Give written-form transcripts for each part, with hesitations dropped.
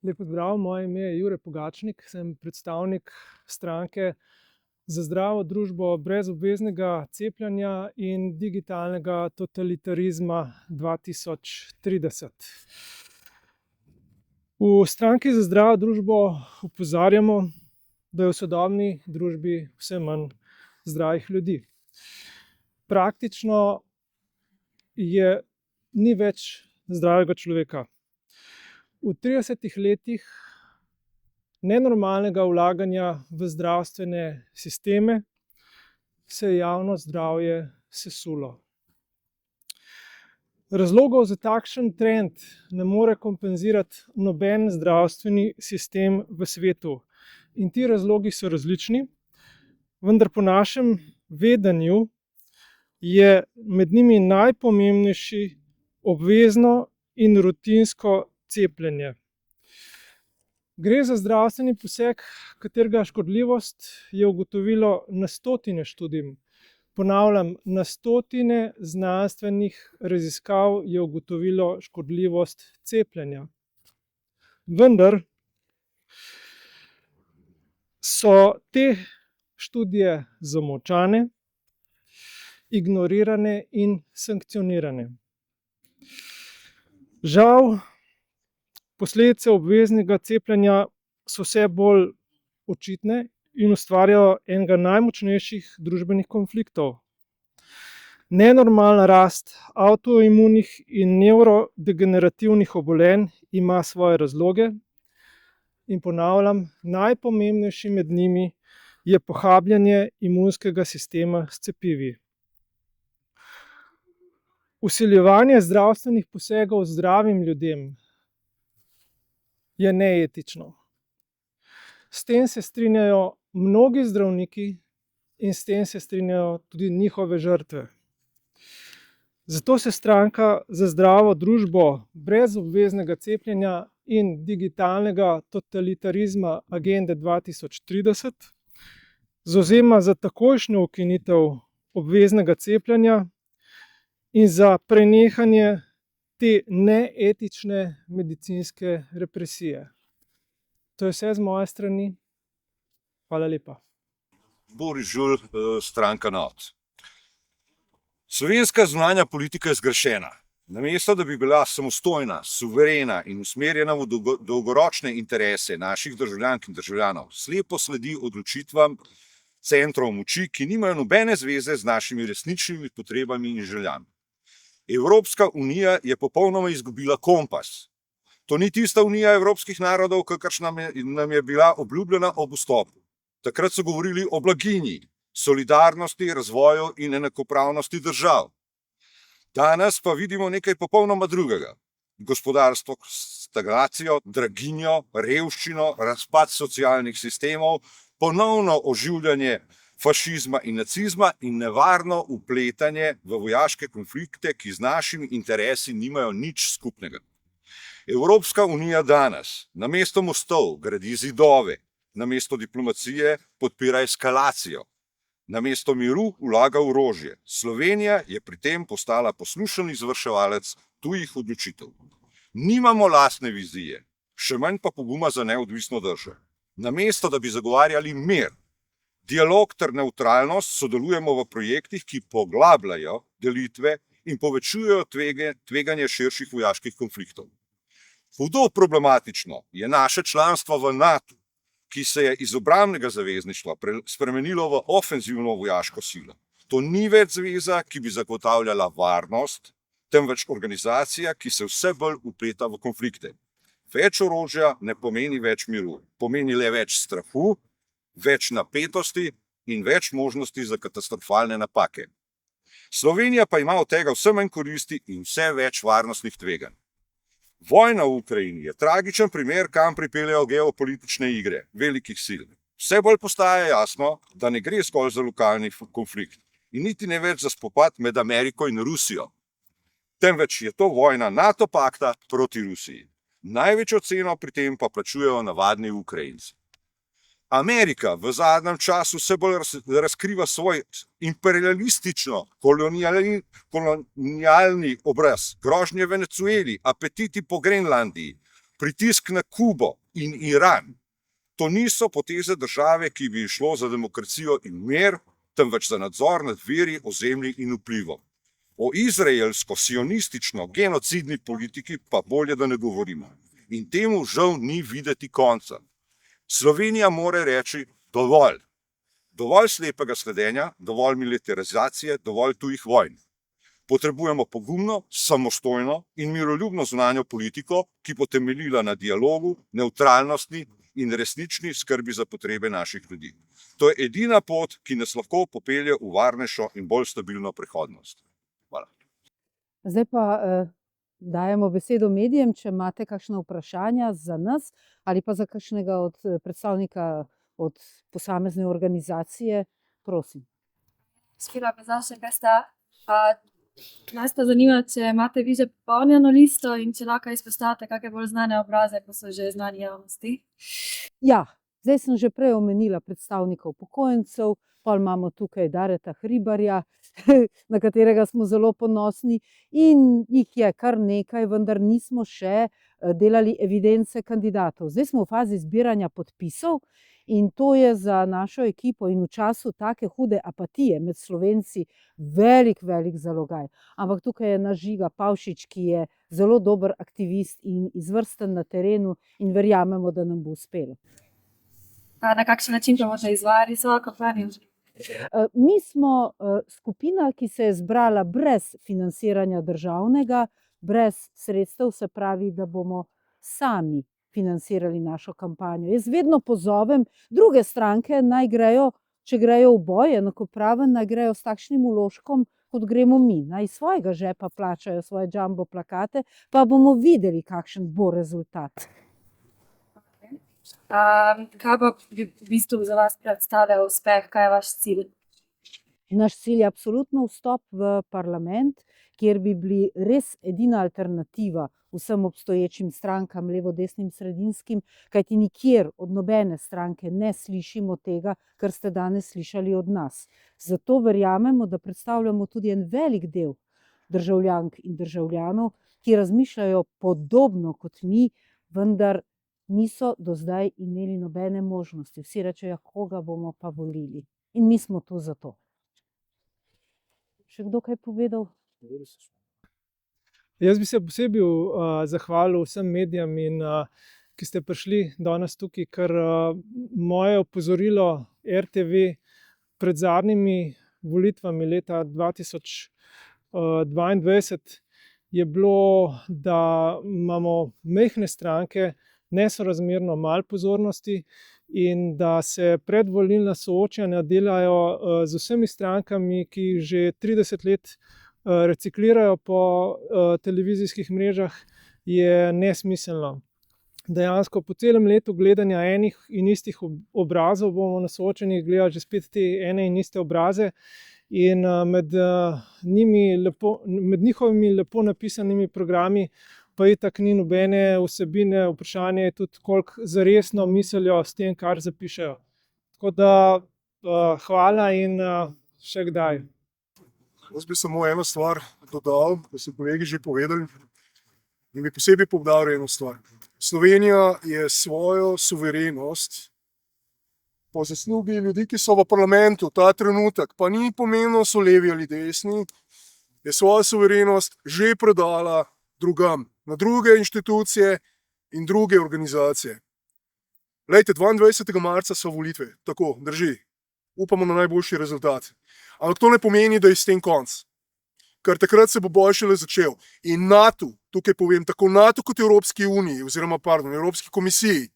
Lep pozdrav, moje ime je Jure Pogačnik, sem predstavnik stranke Za zdravo družbo brez obveznega cepljenja in digitalnega totalitarizma 2030. V stranki Za zdravo družbo opozarjamo, da je v sodobni družbi vse manj zdravih ljudi. Praktično ni več zdravega človeka. V 30 letih nenormalnega vlaganja v zdravstvene sisteme se je javno zdravje sesulo. Razlogov za takšen trend ne more kompenzirati noben zdravstveni sistem v svetu. In ti razlogi so različni, vendar po našem vedenju je med njimi najpomembnejši obvezno in rutinsko cepljenje. Gre za zdravstveni poseg, katerega škodljivost je ugotovilo na stotine študij. Ponavljam, na stotine znanstvenih raziskav je ugotovilo škodljivost cepljenja. Vendar so te študije zamolčane, ignorirane in sankcionirane. Žal, posledice obveznega cepljenja so vse bolj očitne in ustvarjajo enega najmočnejših družbenih konfliktov. Nenormalna rast avtoimunih in nevrodegenerativnih obolenj ima svoje razloge in ponavljam, najpomembnejši med njimi je pohabljanje imunskega sistema s cepivi. Vsiljevanje zdravstvenih posegov zdravim ljudem je neetično. S tem se strinjajo mnogi zdravniki in s tem se strinjajo tudi njihove žrtve. Zato se stranka Za zdravo družbo brez obveznega cepljenja in digitalnega totalitarizma agende 2030 zavzema za takojšnjo ukinitev obveznega cepljenja in za prenehanje te neetične medicinske represije. To je vse z moje strani. Hvala lepa. Boris Žulj, stranka NOT. Slovenska zunanja politika je zgrešena. Namesto da bi bila samostojna, suverena in usmerjena v dolgoročne interese naših državljank in državljanov, slepo sledi odločitvam centrov moči, ki nimajo nobene zveze z našimi resničnimi potrebami in željami. Evropska unija je popolnoma izgubila kompas. To ni tista unija evropskih narodov, kakršna nam je bila obljubljena ob vstopu. Takrat so govorili o blaginji, solidarnosti, razvoju in enakopravnosti držav. Danes pa vidimo nekaj popolnoma drugega. Gospodarstvo stagnacijo, draginjo, revščino, razpad socialnih sistemov, ponovno oživljanje fašizma in nacizma in nevarno vpletanje v vojaške konflikte, ki z našimi interesi nimajo nič skupnega. Evropska unija danes namesto mostov gradi zidove, namesto diplomacije podpira eskalacijo, namesto miru vlaga orožje. Slovenija je pri tem postala poslušen izvrševalec tujih odločitev. Nimamo lastne vizije, še manj pa poguma za neodvisno držo. Namesto da bi zagovarjali mir, dialog ter nevtralnost, sodelujemo v projektih, ki poglabljajo delitve in povečujejo tveganje širših vojaških konfliktov. Hudo problematično je naše članstvo v NATO, ki se je iz obrambnega zavezništva spremenilo v ofenzivno vojaško silo. To ni več zveza, ki bi zagotavljala varnost, temveč organizacija, ki se vse bolj vpleta v konflikte. Več orožja ne pomeni več miru, pomeni le več strahu, več napetosti in več možnosti za katastrofalne napake. Slovenija pa ima od tega vse manj koristi in vse več varnostnih tveganj. Vojna v Ukrajini je tragičen primer, kam pripeljejo geopolitične igre velikih sil. Vse bolj postaja jasno, da ne gre zgolj za lokalni konflikt in niti ne več za spopad med Ameriko in Rusijo, temveč je to vojna NATO pakta proti Rusiji. Največjo ceno pri tem pa plačujejo navadni Ukrajinci. Amerika v zadnjem času vse bolj razkriva svoj imperialistično kolonialni obraz, grožnje Venezueli, apetiti po Grenlandiji, Pritisk na Kubo in Iran, to niso poteze države, ki bi šlo za demokracijo in mir, temveč za nadzor nad viri, ozemlji in vplivom. O izraelsko-sionistično genocidni politiki pa bolje, da ne govorimo. In temu žal ni videti konca. Slovenija mora reči dovolj. Dovolj slepega sledenja, dovolj militarizacije, dovolj tujih vojn. Potrebujemo pogumno, samostojno in miroljubno zunanjo politiko, ki bo temeljila na dialogu, nevtralnosti in resnični skrbi za potrebe naših ljudi. To je edina pot, ki nas lahko popelje v varnejšo in bolj stabilno prihodnost. Hvala. Zdaj pa dajemo besedo medijem, če imate kakšna vprašanja za nas ali pa za kakšnega od predstavnika od posamezne organizacije, prosim. Skira Bezašek, STA. Nas pa zanima, če imate vi že popolnjeno listo in če lahko izpostavite kakšne bolj znane obraze, ko so že znani javnosti. Ja, zdaj sem že prej omenila predstavnikov upokojencev, pol imamo tukaj Dareta Hribarja, na katerega smo zelo ponosni in jih je kar nekaj, vendar nismo še delali evidence kandidatov. Zdaj smo v fazi zbiranja podpisov in to je za našo ekipo in v času take hude apatije med Slovenci velik zalogaj. Ampak tukaj je naš Žiga Pavšič, ki je zelo dober aktivist in izvrsten na terenu in verjamemo, da nam bo uspelo. Na kakšen način pa boste izvajali svojo kampanjo? Mi smo skupina, ki se je zbrala brez financiranja državnega, brez sredstev, se pravi, da bomo sami financirali našo kampanjo. Jaz vedno pozovem druge stranke, naj grejo, če grejo v boj, enakopraven, naj grejo s takšnim vložkom, kot gremo mi. Naj iz svojega žepa plačajo svoje jumbo plakate, pa bomo videli, kakšen bo rezultat. Kaj pa v bistvu za vas predstavlja uspeh, kaj je vaš cilj? Naš cilj je absolutno vstop v parlament, kjer bi bili res edina alternativa vsem obstoječim strankam, levo, desnim, sredinskim, kajti nikjer od nobene stranke ne slišimo tega, kar ste danes slišali od nas. Zato verjamemo, da predstavljamo tudi en velik del državljank in državljanov, ki razmišljajo podobno kot mi, vendar niso do zdaj imeli nobene možnosti. Vsi rečejo, koga bomo pa volili. In mi smo tu zato. Še kdo kaj povedal? Jaz bi se posebej zahvalil vsem medijem, ki ste prišli danes tukaj, ker moje opozorilo RTV pred zadnjimi volitvami leta 2022 je bilo, da imamo majhne stranke nesorazmerno malo pozornosti in da se predvolilna soočanja delajo z vsemi strankami, ki že 30 let reciklirajo po televizijskih mrežah, je nesmiselno. Dejansko po celem letu gledanja enih in istih obrazov bomo na soočenjih gledali že spet te ene in iste obraze in med njihovimi lepo napisanimi programi pa itak ni nobene vsebine. Vprašanje je tudi, koliko zaresno mislijo s tem, kar zapišejo. Tako da hvala in še kdaj. Jaz bi samo eno stvar dodal, ko so kolegi že povedali, in bi posebej poudaril eno stvar. Slovenija je svojo suverenost po zaslugi ljudi, ki so v parlamentu ta trenutek, pa ni pomembno, so levi ali desni, je svojo suverenost že predala drugam, na druge inštitucije in druge organizacije. Glejte, 22. marca so volitve, tako, drži. Upamo na najboljši rezultat. Ampak to ne pomeni, da je s tem konc. Ker takrat se bo boj šele začel. In NATO, tukaj povem, tako NATO kot Evropski uniji, oziroma Evropski komisiji,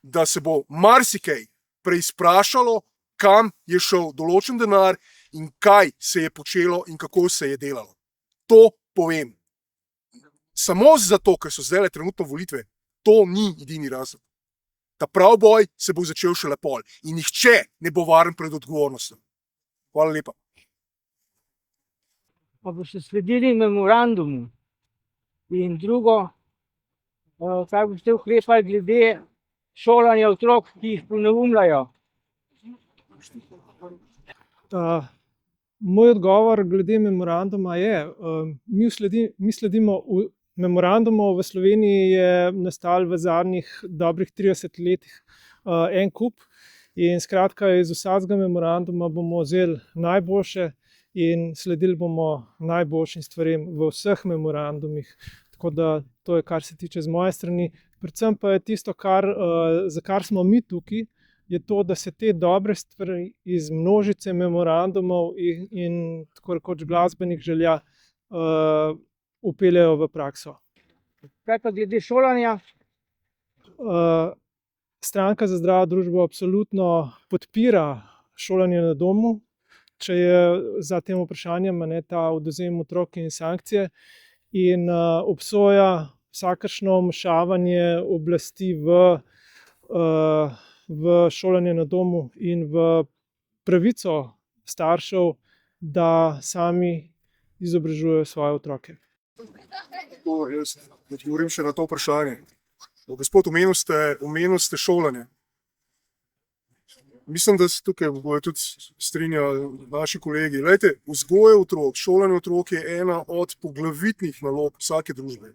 da se bo marsikaj preizprašalo, kam je šel določen denar in kaj se je počelo in kako se je delalo. To povem. Samo zato, ker so zdaj trenutno volitve, to ni edini razlog. Ta prav boj se bo začel šele pol in nihče ne bo varen pred odgovornostjo. Hvala lepa. Pa boste sledili memorandumu in drugo, kaj boste ukrepali glede šolanja otrok, ki jih poneumljajo? Moj odgovor glede memoranduma je, mi sledimo Memorandumov v Sloveniji je nastal v zadnjih dobrih 30 letih en kup. In skratka, iz vsakega memoranduma bomo vzeli najboljše in sledili bomo najboljšim stvarem v vseh memorandumih. Tako da to je, kar se tiče z moje strani. Predvsem pa je tisto, za kar smo mi tukaj, je to, da se te dobre stvari iz množice memorandumov in tako rekoč glasbenih želja vpeljejo v prakso. Kaj pa glede šolanja? Stranka za zdravo družbo absolutno podpira šolanje na domu, če je za tem vprašanjem ta odvzem otrok in sankcije, in obsoja vsakršno vmešavanje oblasti v šolanje na domu in v pravico staršev, da sami izobražujejo svoje otroke. Jaz odgovorim še na to vprašanje. Gospod, omenil ste šolanje. Mislim, da se tukaj bojo tudi strinjali naši kolegi. Glejte, vzgoja otrok, šolanje otrok je ena od poglavitnih nalog vsake družbe.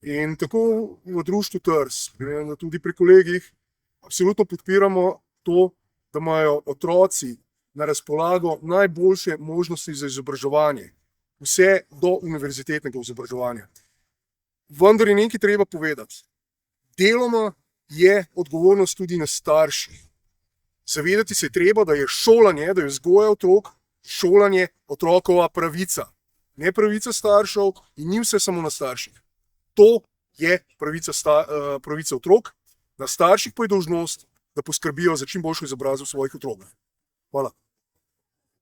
In tako v društvu TRS, tudi pri kolegih, absolutno podpiramo to, da imajo otroci na razpolago najboljše možnosti za izobraževanje. Vse do univerzitetnega izobraževanja. Vendar je nekaj treba povedati. Deloma je odgovornost tudi na starših. Zavedati se je treba, da je šolanje, da je vzgoja otrok, šolanje otrokova pravica. Ne pravica staršev in ni vse samo na starših. To je pravica otrok, na starših pa je dolžnost, da poskrbijo za čim boljšo izobrazbo svojih otrok. Hvala.